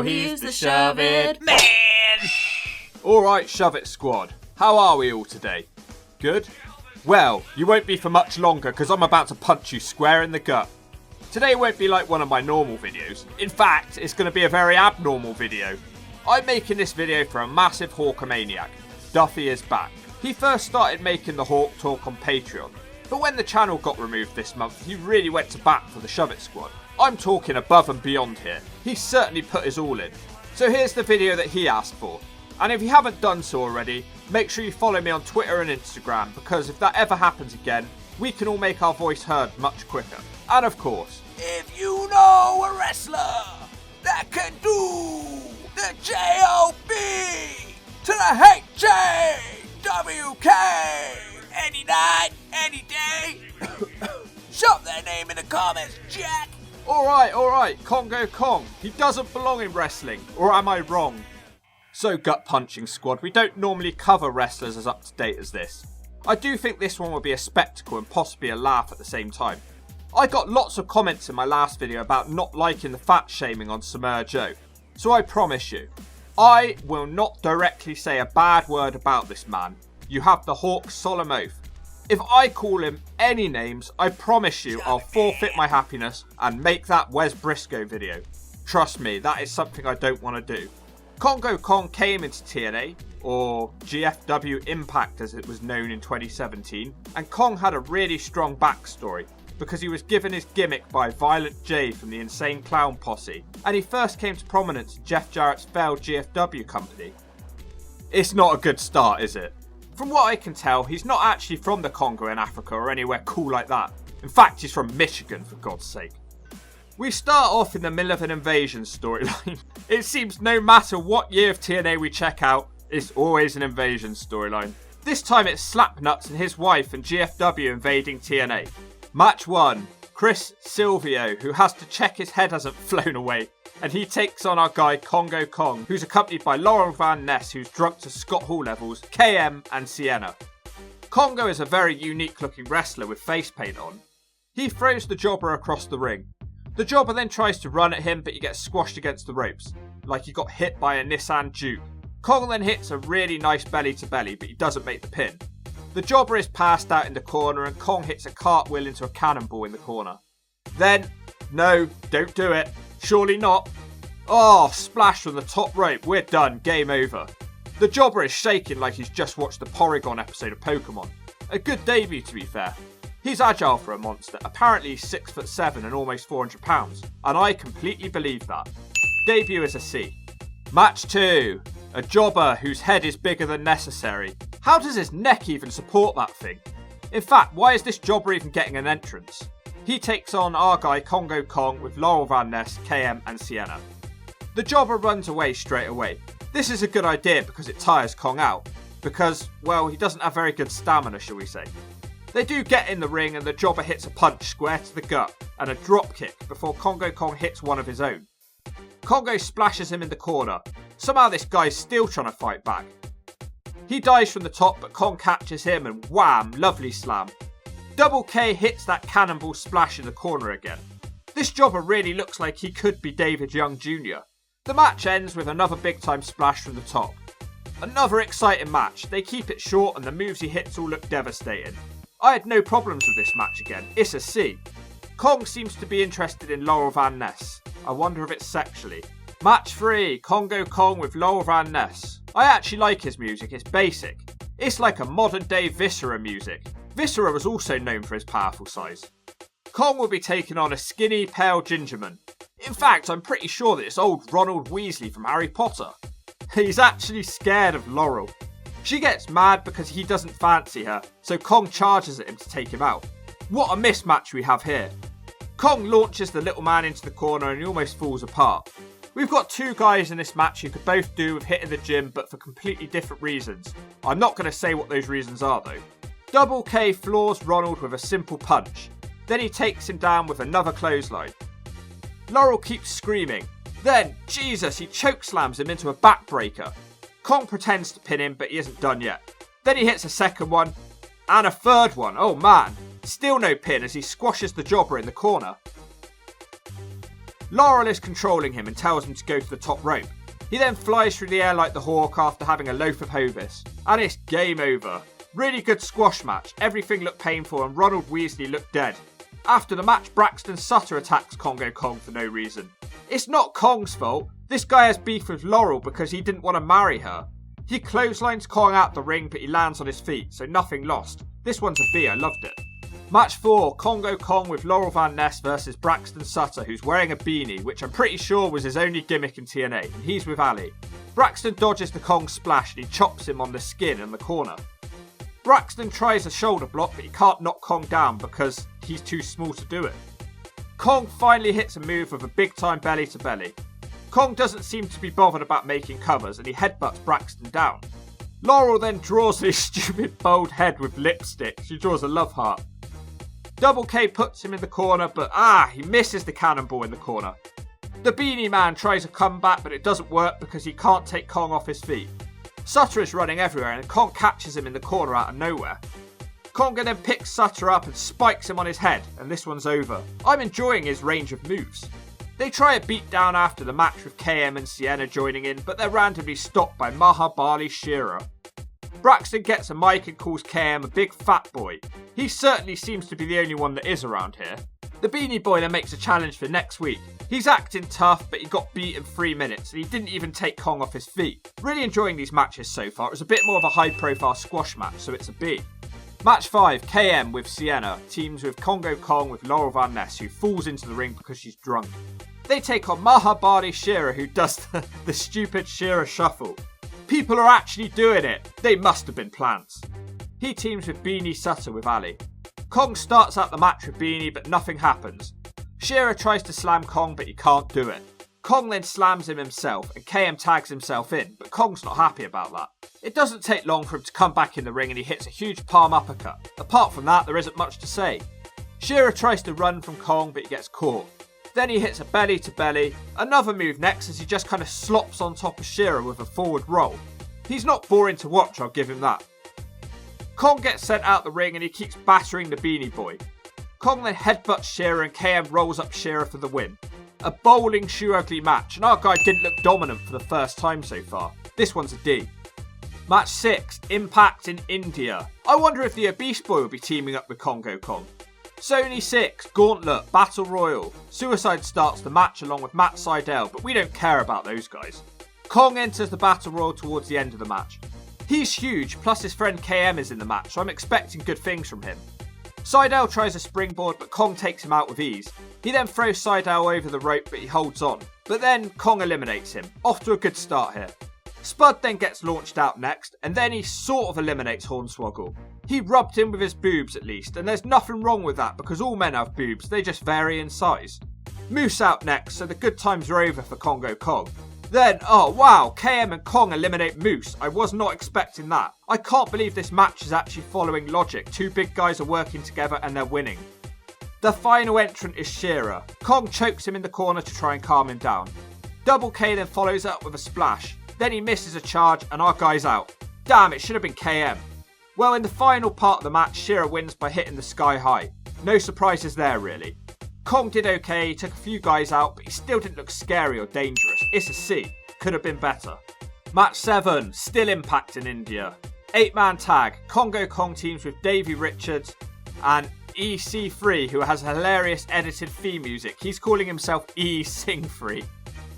Oh, he's the Shove It Man! Alright, Shove It Squad. How are we all today? Good? Well, you won't be for much longer because I'm about to punch you square in the gut. Today won't be like one of my normal videos. In fact, it's going to be a very abnormal video. I'm making this video for a massive Hawkamaniac. Duffy is back. He first started making the Hawk Talk on Patreon, but when the channel got removed this month, he really went to bat for the Shove It Squad. I'm talking above and beyond here. He certainly put his all in. So here's the video that he asked for. And if you haven't done so already, make sure you follow me on Twitter and Instagram, because if that ever happens again, we can all make our voice heard much quicker. And of course, If you know a wrestler that can do the J-O-B to the H-J-W-K any night, any day, shove their name in the comments, Jack. Alright, Congo Kong. He doesn't belong in wrestling, or am I wrong? So Gut Punching Squad, we don't normally cover wrestlers as up to date as this. I do think this one will be a spectacle and possibly a laugh at the same time. I got lots of comments in my last video about not liking the fat shaming on Samoa Joe, so I promise you, I will not directly say a bad word about this man. You have the Hawk's solemn oath. If I call him any names, I promise you I'll forfeit my happiness and make that Wes Briscoe video. Trust me, that is something I don't want to do. Congo Kong came into TNA, or GFW Impact as it was known in 2017, and Kong had a really strong backstory because he was given his gimmick by Violent J from the Insane Clown Posse, and he first came to prominence in Jeff Jarrett's failed GFW company. It's not a good start, is it? From what I can tell, he's not actually from the Congo in Africa or anywhere cool like that. In fact, he's from Michigan, for God's sake. We start off in the middle of an invasion storyline. It seems no matter what year of TNA we check out, it's always an invasion storyline. This time it's Slapnuts and his wife and GFW invading TNA. Match 1. Chris Silvio, who has to check his head hasn't flown away, and he takes on our guy Congo Kong, who's accompanied by Laurel Van Ness, who's drunk to Scott Hall levels, KM and Sienna. Congo is a very unique looking wrestler with face paint on. He throws the jobber across the ring. The jobber then tries to run at him, but he gets squashed against the ropes, like he got hit by a Nissan Juke. Kong then hits a really nice belly to belly, but he doesn't make the pin. The jobber is passed out in the corner and Kong hits a cartwheel into a cannonball in the corner. Then, no, don't do it. Surely not. Oh, splash from the top rope. We're done. Game over. The jobber is shaking like he's just watched the Porygon episode of Pokemon. A good debut, to be fair. He's agile for a monster. Apparently he's 6'7" and almost 400 pounds. And I completely believe that. Debut is a C. Match 2. A jobber whose head is bigger than necessary. How does his neck even support that thing? In fact, why is this jobber even getting an entrance? He takes on our guy Congo Kong with Laurel Van Ness, KM and Sienna. The jobber runs away straight away. This is a good idea because it tires Kong out. Because, well, he doesn't have very good stamina, shall we say. They do get in the ring and the jobber hits a punch square to the gut and a drop kick before Congo Kong hits one of his own. Congo splashes him in the corner. Somehow this guy's still trying to fight back. He dives from the top, but Kong catches him and wham, lovely slam. Double K hits that cannonball splash in the corner again. This jobber really looks like he could be David Young Jr. The match ends with another big time splash from the top. Another exciting match. They keep it short and the moves he hits all look devastating. I had no problems with this match again. It's a C. Kong seems to be interested in Laurel Van Ness. I wonder if it's sexually. Match 3. Congo Kong with Laurel Van Ness. I actually like his music. It's basic. It's like a modern day Viscera music. Viscera was also known for his powerful size. Kong will be taking on a skinny, pale gingerman. In fact, I'm pretty sure that it's old Ronald Weasley from Harry Potter. He's actually scared of Laurel. She gets mad because he doesn't fancy her, so Kong charges at him to take him out. What a mismatch we have here. Kong launches the little man into the corner and he almost falls apart. We've got two guys in this match who could both do with hitting the gym, but for completely different reasons. I'm not going to say what those reasons are though. Double K floors Ronald with a simple punch. Then he takes him down with another clothesline. Laurel keeps screaming. Then, Jesus, he chokeslams him into a backbreaker. Kong pretends to pin him, but he isn't done yet. Then he hits a second one, and a third one. Oh man. Still no pin as he squashes the jobber in the corner. Laurel is controlling him and tells him to go to the top rope. He then flies through the air like the hawk after having a loaf of Hovis. And it's game over. Really good squash match, everything looked painful and Ronald Weasley looked dead. After the match, Braxton Sutter attacks Congo Kong for no reason. It's not Kong's fault. This guy has beef with Laurel because he didn't want to marry her. He clotheslines Kong out the ring, but he lands on his feet, so nothing lost. This one's a B, I loved it. Match 4, Congo Kong with Laurel Van Ness versus Braxton Sutter, who's wearing a beanie, which I'm pretty sure was his only gimmick in TNA, and he's with Ali. Braxton dodges the Kong splash and he chops him on the skin in the corner. Braxton tries a shoulder block, but he can't knock Kong down because he's too small to do it. Kong finally hits a move with a big time belly to belly. Kong doesn't seem to be bothered about making covers and he headbutts Braxton down. Laurel then draws his stupid bald head with lipstick. She draws a love heart. Double K puts him in the corner, but he misses the cannonball in the corner. The Beanie Man tries a comeback, but it doesn't work because he can't take Kong off his feet. Sutter is running everywhere and Kong catches him in the corner out of nowhere. Konga then picks Sutter up and spikes him on his head, and this one's over. I'm enjoying his range of moves. They try a beatdown after the match with KM and Sienna joining in, but they're randomly stopped by Mahabali Shirai. Braxton gets a mic and calls KM a big fat boy. He certainly seems to be the only one that is around here. The Beanie Boy then makes a challenge for next week. He's acting tough, but he got beat in 3 minutes, and he didn't even take Kong off his feet. Really enjoying these matches so far. It was a bit more of a high-profile squash match, so it's a B. Match 5, KM with Sienna, teams with Congo Kong with Laurel Van Ness, who falls into the ring because she's drunk. They take on Mahabali Shirai, who does the stupid Shirai shuffle. People are actually doing it. They must have been plants. He teams with Beanie Sutter with Ali. Kong starts out the match with Beanie, but nothing happens. Shirai tries to slam Kong, but he can't do it. Kong then slams him himself, and KM tags himself in, but Kong's not happy about that. It doesn't take long for him to come back in the ring, and he hits a huge palm uppercut. Apart from that, there isn't much to say. Shirai tries to run from Kong, but he gets caught. Then he hits a belly to belly. Another move next as he just kind of slops on top of Shirai with a forward roll. He's not boring to watch, I'll give him that. Kong gets sent out the ring and he keeps battering the Beanie Boy. Kong then headbutts Shirai and KM rolls up Shirai for the win. A bowling shoe ugly match, and our guy didn't look dominant for the first time so far. This one's a D. Match 6, Impact in India. I wonder if the Beast Boy will be teaming up with Congo Kong. Sony 6, Gauntlet, Battle Royal. Suicide starts the match along with Matt Sydal, but we don't care about those guys. Kong enters the Battle Royal towards the end of the match. He's huge, plus his friend KM is in the match, so I'm expecting good things from him. Sydal tries a springboard, but Kong takes him out with ease. He then throws Sydal over the rope, but he holds on. But then Kong eliminates him. Off to a good start here. Spud then gets launched out next, and then he sort of eliminates Hornswoggle. He rubbed him with his boobs at least, and there's nothing wrong with that because all men have boobs, they just vary in size. Moose out next, so the good times are over for Congo Kong. Then, oh wow, KM and Kong eliminate Moose. I was not expecting that. I can't believe this match is actually following logic. Two big guys are working together and they're winning. The final entrant is Shirai. Kong chokes him in the corner to try and calm him down. Double K then follows up with a splash. Then he misses a charge and our guy's out. Damn, it should have been KM. Well, in the final part of the match, Shirai wins by hitting the sky high. No surprises there really. Kong did okay, he took a few guys out, but he still didn't look scary or dangerous. It's a C. Could have been better. Match 7, still Impact in India. 8-man tag. Congo Kong teams with Davey Richards and EC3, who has hilarious edited theme music. He's calling himself E-Sing-Free.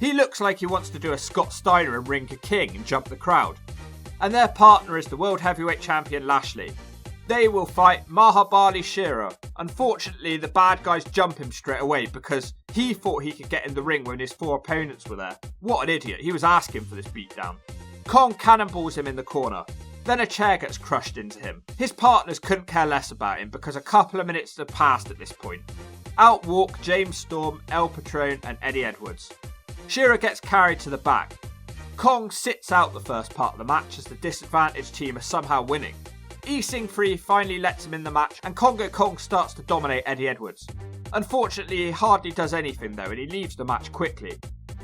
He looks like he wants to do a Scott Steiner and Ring a King and jump the crowd. And their partner is the World Heavyweight Champion Lashley. They will fight Mahabali Shirai. Unfortunately, the bad guys jump him straight away because he thought he could get in the ring when his 4 opponents were there. What an idiot, he was asking for this beatdown. Kong cannonballs him in the corner. Then a chair gets crushed into him. His partners couldn't care less about him because a couple of minutes had passed at this point. Out walk James Storm, El Patron and Eddie Edwards. Shirai gets carried to the back. Kong sits out the first part of the match as the disadvantaged team are somehow winning. E-Sing-Free finally lets him in the match and Congo Kong starts to dominate Eddie Edwards. Unfortunately, he hardly does anything though and he leaves the match quickly.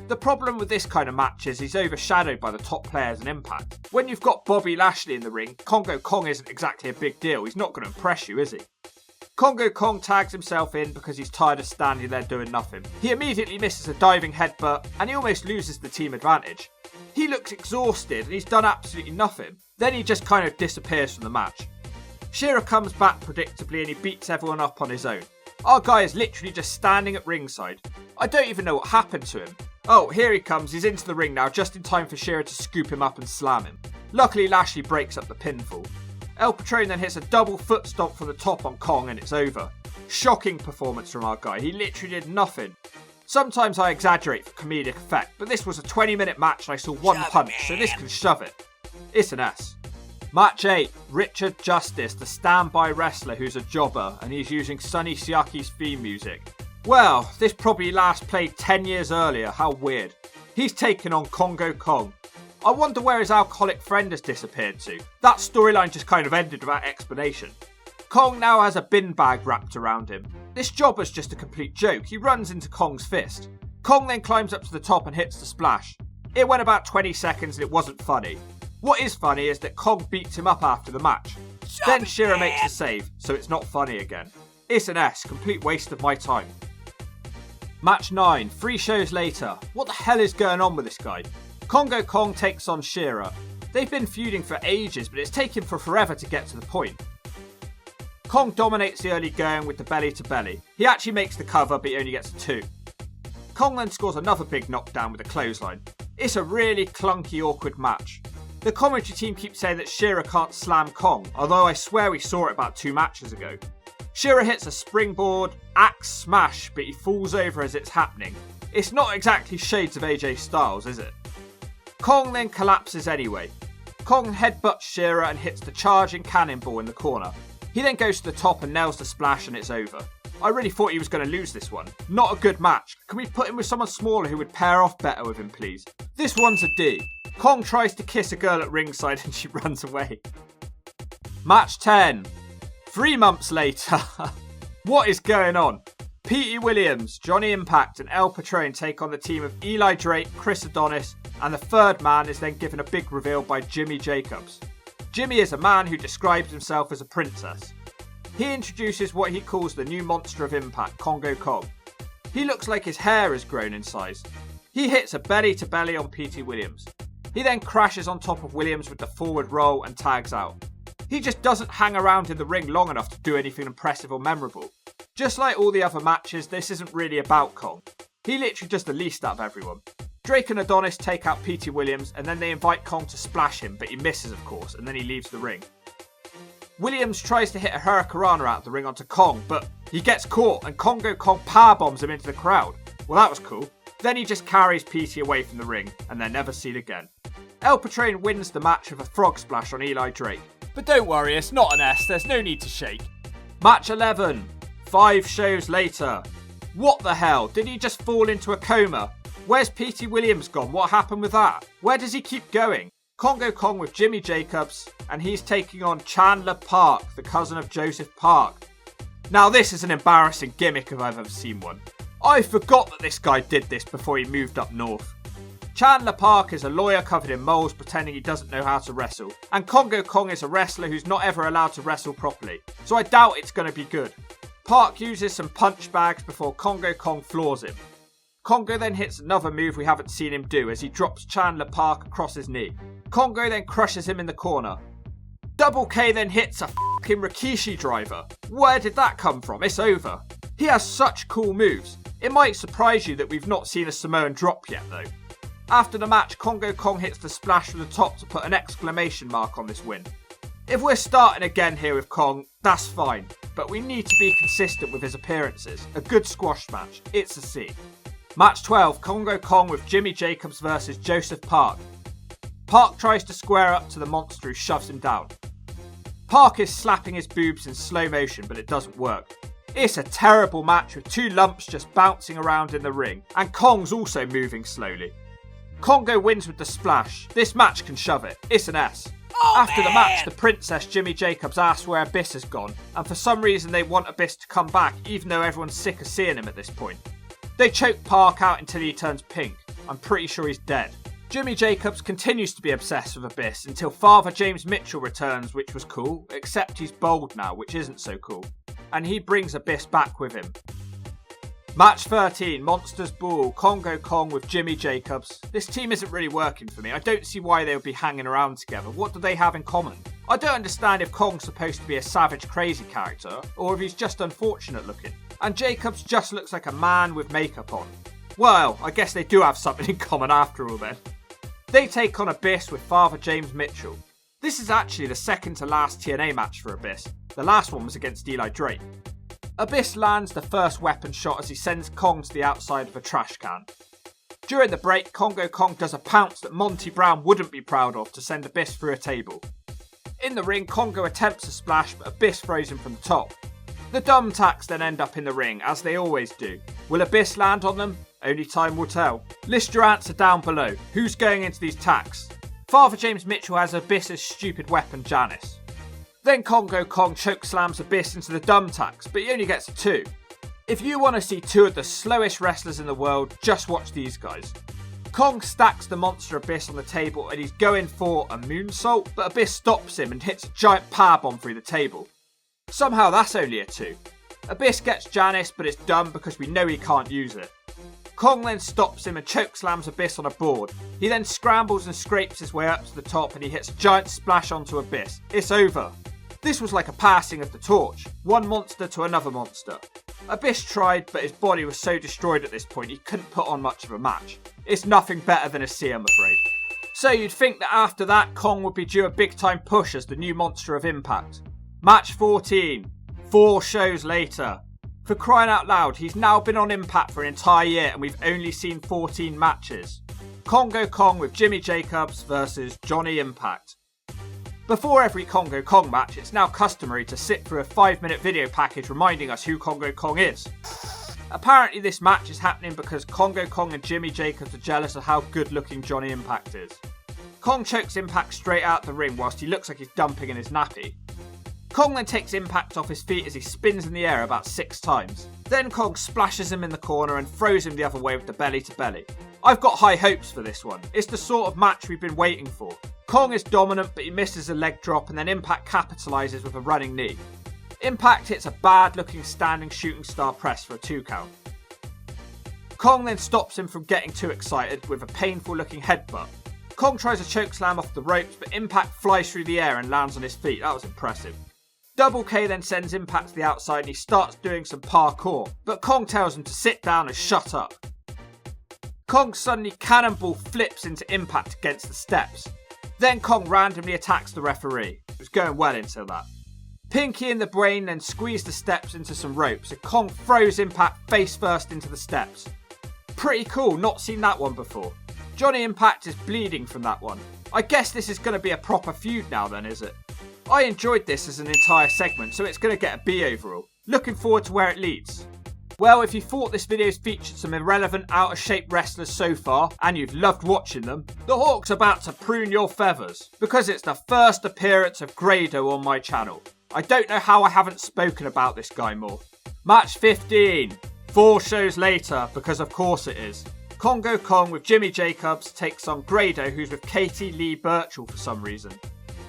The problem with this kind of match is he's overshadowed by the top players in Impact. When you've got Bobby Lashley in the ring, Congo Kong isn't exactly a big deal. He's not going to impress you, is he? Congo Kong tags himself in because he's tired of standing there doing nothing. He immediately misses a diving headbutt and he almost loses the team advantage. He looks exhausted and he's done absolutely nothing. Then he just kind of disappears from the match. Shirai comes back predictably and he beats everyone up on his own. Our guy is literally just standing at ringside. I don't even know what happened to him. Oh, here he comes. He's into the ring now, just in time for Shirai to scoop him up and slam him. Luckily, Lashley breaks up the pinfall. El Patron then hits a double foot stomp from the top on Kong and it's over. Shocking performance from our guy. He literally did nothing. Sometimes I exaggerate for comedic effect, but this was a 20-minute match and I saw one punch, so this can shove it. It's an S. Match 8, Richard Justice, the standby wrestler who's a jobber, and he's using Sonny Siaki's theme music. Well, this probably last played 10 years earlier, how weird. He's taken on Congo Kong. I wonder where his alcoholic friend has disappeared to. That storyline just kind of ended without explanation. Kong now has a bin bag wrapped around him. This jobber's just a complete joke. He runs into Kong's fist. Kong then climbs up to the top and hits the splash. It went about 20 seconds and it wasn't funny. What is funny is that Kong beats him up after the match. Then Shirai makes the save, so it's not funny again. It's an S, complete waste of my time. Match 9, 3 shows later. What the hell is going on with this guy? Congo Kong takes on Shirai. They've been feuding for ages, but it's taken forever to get to the point. Kong dominates the early going with the belly to belly. He actually makes the cover, but he only gets 2. Kong then scores another big knockdown with a clothesline. It's a really clunky, awkward match. The commentary team keeps saying that Shirai can't slam Kong, although I swear we saw it about 2 matches ago. Shirai hits a springboard, axe smash, but he falls over as it's happening. It's not exactly shades of AJ Styles, is it? Kong then collapses anyway. Kong headbutts Shirai and hits the charging cannonball in the corner. He then goes to the top and nails the splash and it's over. I really thought he was going to lose this one. Not a good match. Can we put him with someone smaller who would pair off better with him, please? This one's a D. Kong tries to kiss a girl at ringside and she runs away. Match 10. 3 months later. What is going on? Petey Williams, Johnny Impact and El Patron take on the team of Eli Drake, Chris Adonis, and the third man is then given a big reveal by Jimmy Jacobs. Jimmy is a man who describes himself as a princess. He introduces what he calls the new monster of Impact, Congo Kong. He looks like his hair has grown in size. He hits a belly to belly on Petey Williams. He then crashes on top of Williams with the forward roll and tags out. He just doesn't hang around in the ring long enough to do anything impressive or memorable. Just like all the other matches, this isn't really about Kong. He literally just the least out of everyone. Drake and Adonis take out Petey Williams and then they invite Kong to splash him, but he misses of course, and then he leaves the ring. Williams tries to hit a Hurricanrana out of the ring onto Kong, but he gets caught and Congo Kong powerbombs him into the crowd. Well, that was cool. Then he just carries Petey away from the ring and they're never seen again. El Patron wins the match with a frog splash on Eli Drake. But don't worry, it's not an S, there's no need to shake. Match 11. 5 shows later. What the hell? Did he just fall into a coma? Where's Petey Williams gone? What happened with that? Where does he keep going? Congo Kong with Jimmy Jacobs, and he's taking on Chandler Park, the cousin of Joseph Park. Now this is an embarrassing gimmick if I've ever seen one. I forgot that this guy did this before he moved up north. Chandler Park is a lawyer covered in moles pretending he doesn't know how to wrestle, and Congo Kong is a wrestler who's not ever allowed to wrestle properly, so I doubt it's going to be good. Park uses some punch bags before Congo Kong floors him. Congo then hits another move we haven't seen him do as he drops Chandler Park across his knee. Congo then crushes him in the corner. Double K then hits a fucking Rikishi driver. Where did that come from? It's over. He has such cool moves. It might surprise you that we've not seen a Samoan drop yet though. After the match, Congo Kong hits the splash from the top to put an exclamation mark on this win. If we're starting again here with Kong, that's fine, but we need to be consistent with his appearances. A good squash match. It's a C. Match 12, Congo Kong with Jimmy Jacobs versus Joseph Park. Park tries to square up to the monster who shoves him down. Park is slapping his boobs in slow motion, but it doesn't work. It's a terrible match with 2 lumps just bouncing around in the ring, and Kong's also moving slowly. Congo wins with the splash. This match can shove it. It's an S. After the match, the princess Jimmy Jacobs asks where Abyss has gone, and for some reason they want Abyss to come back even though everyone's sick of seeing him at this point. They choke Park out until he turns pink. I'm pretty sure he's dead. Jimmy Jacobs continues to be obsessed with Abyss until Father James Mitchell returns, which was cool, except he's bald now, which isn't so cool. and he brings Abyss back with him. Match 13, Monsters Ball, Congo Kong with Jimmy Jacobs. This team isn't really working for me. I don't see why they would be hanging around together. What do they have in common? I don't understand if Kong's supposed to be a savage crazy character, or if he's just unfortunate looking. And Jacobs just looks like a man with makeup on. Well, I guess they do have something in common after all then. They take on Abyss with Father James Mitchell. This is actually the second to last TNA match for Abyss. The last one was against Eli Drake. Abyss lands the first weapon shot as he sends Kong to the outside of a trash can. During the break, Congo Kong does a pounce that Monty Brown wouldn't be proud of to send Abyss through a table. In the ring, Congo attempts a splash, but Abyss throws him from the top. The dumb tacks then end up in the ring, as they always do. Will Abyss land on them? Only time will tell. List your answer down below. Who's going into these tacks? Father James Mitchell has Abyss's stupid weapon, Janice. Then Congo Kong chokeslams Abyss into the dumb tacks, but he only gets 2. If you want to see 2 of the slowest wrestlers in the world, just watch these guys. Kong stacks the monster Abyss on the table and he's going for a moonsault, but Abyss stops him and hits a giant powerbomb through the table. Somehow that's only a 2. Abyss gets Janice, but it's dumb because we know he can't use it. Kong then stops him and chokeslams Abyss on a board. He then scrambles and scrapes his way up to the top and he hits a giant splash onto Abyss. It's over. This was like a passing of the torch. One monster to another monster. Abyss tried, but his body was so destroyed at this point he couldn't put on much of a match. It's nothing better than a C, I'm afraid. So you'd think that after that, Kong would be due a big time push as the new monster of Impact. Match 14. 4 shows later. For crying out loud, he's now been on Impact for an entire year and we've only seen 14 matches. Congo Kong with Jimmy Jacobs versus Johnny Impact. Before every Congo Kong match, it's now customary to sit through a 5-minute video package reminding us who Congo Kong is. Apparently this match is happening because Congo Kong and Jimmy Jacobs are jealous of how good looking Johnny Impact is. Kong chokes Impact straight out the ring whilst he looks like he's dumping in his nappy. Kong then takes Impact off his feet as he spins in the air about 6 times. Then Kong splashes him in the corner and throws him the other way with the belly to belly. I've got high hopes for this one. It's the sort of match we've been waiting for. Kong is dominant, but he misses a leg drop and then Impact capitalises with a running knee. Impact hits a bad looking standing shooting star press for a 2 count. Kong then stops him from getting too excited with a painful looking headbutt. Kong tries a chokeslam off the ropes, but Impact flies through the air and lands on his feet. That was impressive. Double K then sends Impact to the outside and he starts doing some parkour, but Kong tells him to sit down and shut up. Kong suddenly cannonball flips into Impact against the steps. Then Kong randomly attacks the referee. It was going well until that. Pinky in the brain then squeeze the steps into some ropes and Kong throws Impact face first into the steps. Pretty cool, not seen that one before. Johnny Impact is bleeding from that one. I guess this is going to be a proper feud now then, is it? I enjoyed this as an entire segment, so it's going to get a B overall. Looking forward to where it leads. Well, if you thought this video's featured some irrelevant, out-of-shape wrestlers so far, and you've loved watching them, the Hawk's about to prune your feathers, because it's the first appearance of Grigo on my channel. I don't know how I haven't spoken about this guy more. Match 15. 4 shows later, because of course it is. Congo Kong with Jimmy Jacobs takes on Grigo, who's with Katie Lee Birchall for some reason.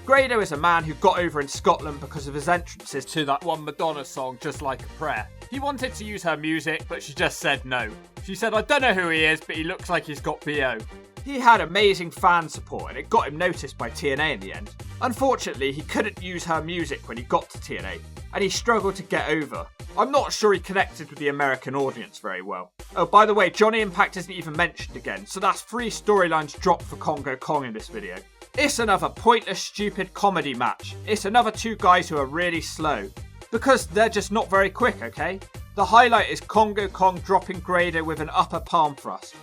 Grigo is a man who got over in Scotland because of his entrances to that one Madonna song, Just Like a Prayer. He wanted to use her music, but she just said no. She said, I don't know who he is, but he looks like he's got BO. He had amazing fan support and it got him noticed by TNA in the end. Unfortunately, he couldn't use her music when he got to TNA, and he struggled to get over. I'm not sure he connected with the American audience very well. Oh, by the way, Johnny Impact isn't even mentioned again, so that's 3 storylines dropped for Congo Kong in this video. It's another pointless, stupid comedy match. It's another 2 guys who are really slow. Because they're just not very quick, okay? The highlight is Congo Kong dropping Grigo with an upper palm thrust.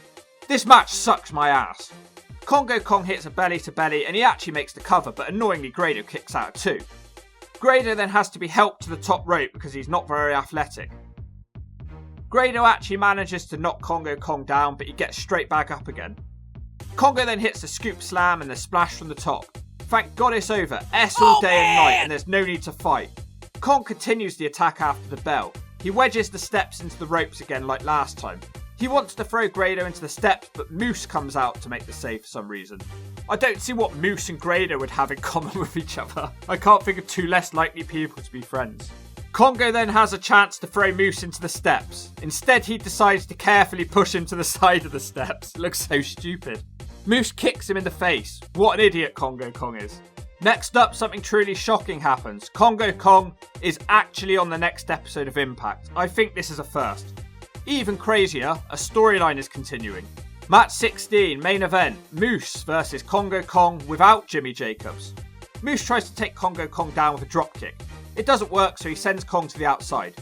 This match sucks my ass. Congo Kong hits a belly to belly and he actually makes the cover, but annoyingly Grigo kicks out at 2. Grigo then has to be helped to the top rope because he's not very athletic. Grigo actually manages to knock Congo Kong down, but he gets straight back up again. Congo then hits the scoop slam and the splash from the top. Thank God it's over. S all day and night and there's no need to fight. Kong continues the attack after the bell. He wedges the steps into the ropes again like last time. He wants to throw Grigo into the steps, but Moose comes out to make the save for some reason. I don't see what Moose and Grigo would have in common with each other. I can't think of 2 less likely people to be friends. Congo then has a chance to throw Moose into the steps. Instead, he decides to carefully push him to the side of the steps. It looks so stupid. Moose kicks him in the face. What an idiot Congo Kong is. Next up, something truly shocking happens. Congo Kong is actually on the next episode of Impact. I think this is a first. Even crazier, a storyline is continuing. Match 16, main event, Moose versus Congo Kong without Jimmy Jacobs. Moose tries to take Congo Kong down with a dropkick. It doesn't work, so he sends Kong to the outside.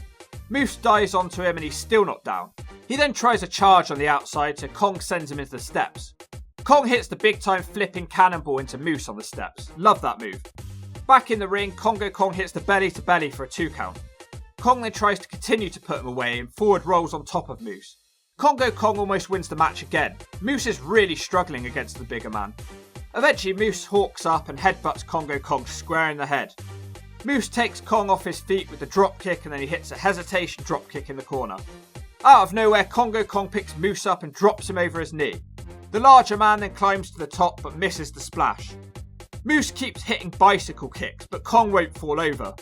Moose dives onto him and he's still not down. He then tries a charge on the outside, so Kong sends him into the steps. Kong hits the big time flipping cannonball into Moose on the steps. Love that move. Back in the ring, Congo Kong hits the belly to belly for a 2 count. Kong then tries to continue to put him away and forward rolls on top of Moose. Congo Kong almost wins the match again. Moose is really struggling against the bigger man. Eventually Moose hawks up and headbutts Congo Kong square in the head. Moose takes Kong off his feet with the dropkick and then he hits a hesitation dropkick in the corner. Out of nowhere, Congo Kong picks Moose up and drops him over his knee. The larger man then climbs to the top but misses the splash. Moose keeps hitting bicycle kicks but Kong won't fall over.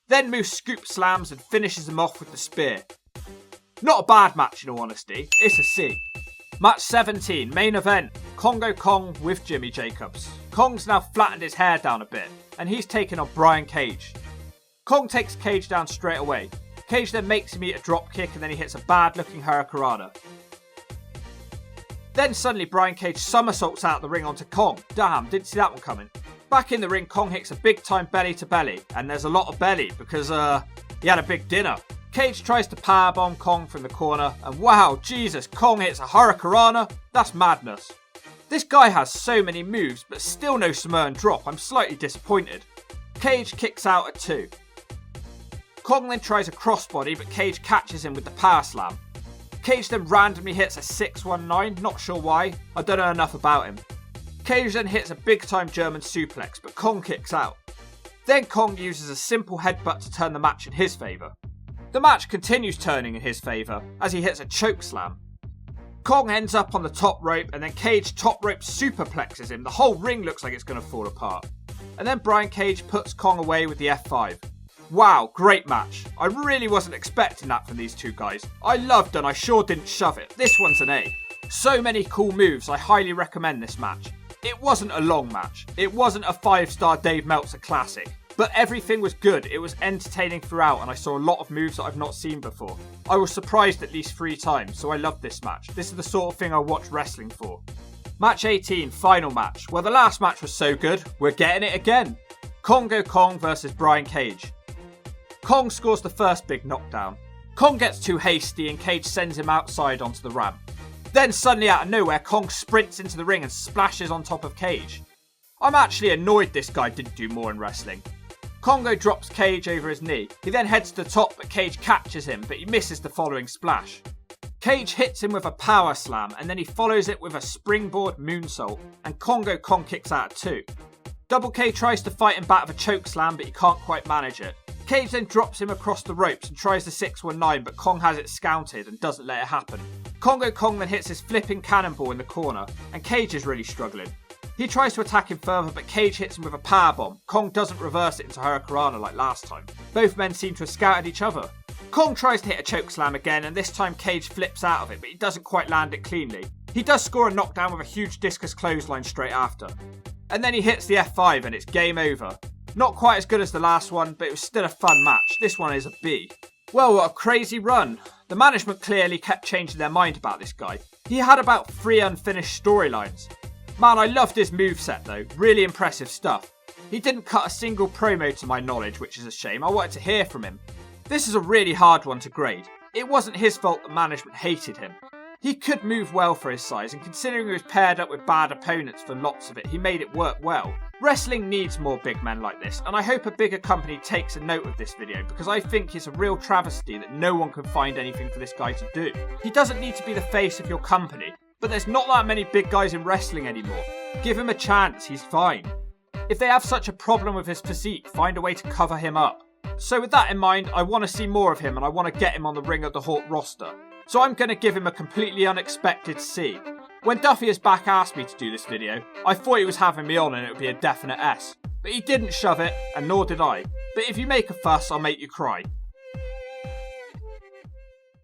Then Moose scoop slams and finishes him off with the spear. Not a bad match in all honesty, it's a C. Match 17, main event, Congo Kong with Jimmy Jacobs. Kong's now flattened his hair down a bit, and he's taking on Brian Cage. Kong takes Cage down straight away. Cage then makes him eat a dropkick and then he hits a bad looking hurricanrana. Then suddenly Brian Cage somersaults out the ring onto Kong. Damn, didn't see that one coming. Back in the ring, Kong hits a big time belly to belly, and there's a lot of belly because he had a big dinner. Cage tries to powerbomb Kong from the corner, and wow, Jesus, Kong hits a hurricanrana? That's madness. This guy has so many moves, but still no Samoan drop. I'm slightly disappointed. Cage kicks out at 2. Kong then tries a crossbody, but Cage catches him with the power slam. Cage then randomly hits a 619, not sure why. I don't know enough about him. Cage then hits a big time German suplex, but Kong kicks out. Then Kong uses a simple headbutt to turn the match in his favour. The match continues turning in his favour as he hits a choke slam. Kong ends up on the top rope and then Cage top rope superplexes him. The whole ring looks like it's going to fall apart. And then Brian Cage puts Kong away with the F5. Wow, great match. I really wasn't expecting that from these two guys. I loved and I sure didn't shove it. This one's an A. So many cool moves, I highly recommend this match. It wasn't a long match. It wasn't a 5-star Dave Meltzer classic. But everything was good, it was entertaining throughout and I saw a lot of moves that I've not seen before. I was surprised at least 3 times, so I loved this match. This is the sort of thing I watch wrestling for. Match 18, final match. Well, the last match was so good, we're getting it again. Congo Kong versus Brian Cage. Kong scores the first big knockdown. Kong gets too hasty and Cage sends him outside onto the ramp. Then suddenly out of nowhere, Kong sprints into the ring and splashes on top of Cage. I'm actually annoyed this guy didn't do more in wrestling. Congo drops Cage over his knee. He then heads to the top, but Cage catches him, but he misses the following splash. Cage hits him with a power slam, and then he follows it with a springboard moonsault, and Congo Kong kicks out at 2. Double K tries to fight him back with a choke slam, but he can't quite manage it. Cage then drops him across the ropes and tries the 619, but Kong has it scouted and doesn't let it happen. Congo Kong then hits his flipping cannonball in the corner, and Cage is really struggling. He tries to attack him further, but Cage hits him with a powerbomb. Kong doesn't reverse it into hurricanrana like last time. Both men seem to have scouted each other. Kong tries to hit a choke slam again, and this time Cage flips out of it, but he doesn't quite land it cleanly. He does score a knockdown with a huge discus clothesline straight after. And then he hits the F5 and it's game over. Not quite as good as the last one, but it was still a fun match. This one is a B. Well, what a crazy run. The management clearly kept changing their mind about this guy. He had about 3 unfinished storylines. Man, I loved his moveset though, really impressive stuff. He didn't cut a single promo to my knowledge, which is a shame. I wanted to hear from him. This is a really hard one to grade. It wasn't his fault that management hated him. He could move well for his size, and considering he was paired up with bad opponents for lots of it, he made it work well. Wrestling needs more big men like this, and I hope a bigger company takes a note of this video, because I think it's a real travesty that no one can find anything for this guy to do. He doesn't need to be the face of your company, but there's not that many big guys in wrestling anymore. Give him a chance, he's fine. If they have such a problem with his physique, find a way to cover him up. So with that in mind, I want to see more of him and I want to get him on the Ring of the Hawk roster. So I'm going to give him a completely unexpected C. When Duffy is back asked me to do this video, I thought he was having me on and it would be a definite S. But he didn't shove it, and nor did I. But if you make a fuss, I'll make you cry.